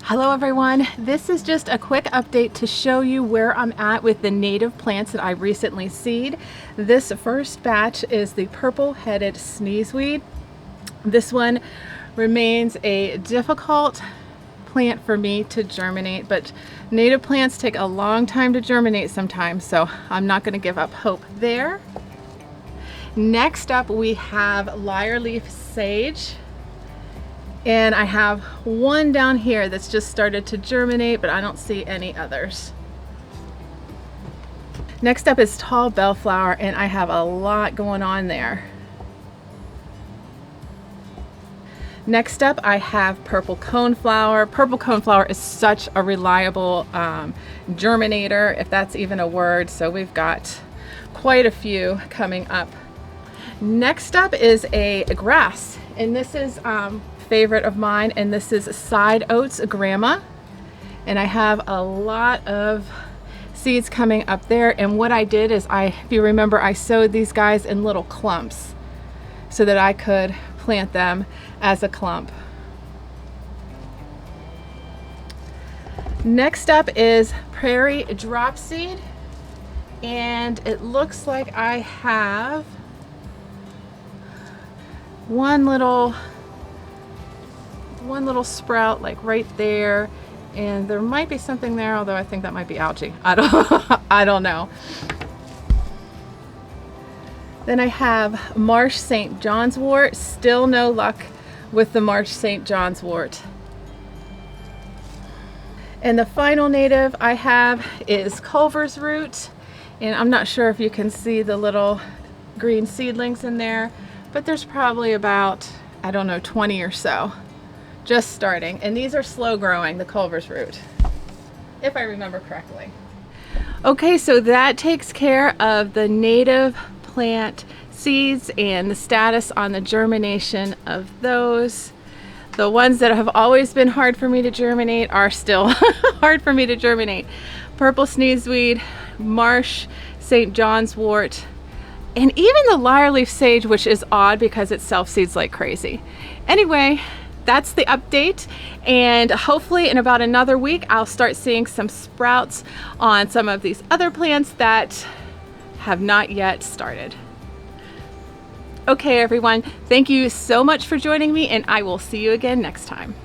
Hello everyone, this is just a quick update to show you where I'm at with the native plants that I recently seeded. This first batch is the purple-headed sneezeweed. This one remains a difficult plant for me to germinate, but native plants take a long time to germinate sometimes, so I'm not going to give up hope there. Next up we have LYRE-LEAF sage. And I have one down here that's just started to germinate, but I don't see any others. Next up is tall bellflower, and I have a lot going on there. Next up I have purple coneflower. Purple coneflower is such a reliable germinator, if that's even a word, so we've got quite a few coming up. Next up is a grass, and this is favorite of mine, and this is SIDEOATS GRAMA, and I have a lot of seeds coming up there. And what I did is, if you remember, I sowed these guys in little clumps so that I could plant them as a clump. Next up is PRAIRIE DROPSEED, and it looks like I have one little sprout like right there, and there might be something there, although I think that might be algae. I don't know. Then I have MARSH St. John's wort. Still no luck with the MARSH St. John's wort. And the final native I have is CULVE'R's root, and I'm not sure if you can see the little green seedlings in there, but there's probably about, I don't know, 20 or so just starting, and these are slow growing, the CULVE'R's root, if I remember correctly. Okay, so that takes care of the native plant seeds and the status on the germination of those. The ones that have always been hard for me to germinate are still hard for me to germinate. Purple sneezeweed, MARSH St. John's wort, and even the LYRE-LEAF sage, which is odd because it self-seeds like crazy. Anyway, that's the update, and hopefully in about another week I'll start seeing some sprouts on some of these other plants that have not yet started. Okay everyone, thank you so much for joining me, and I will see you again next time.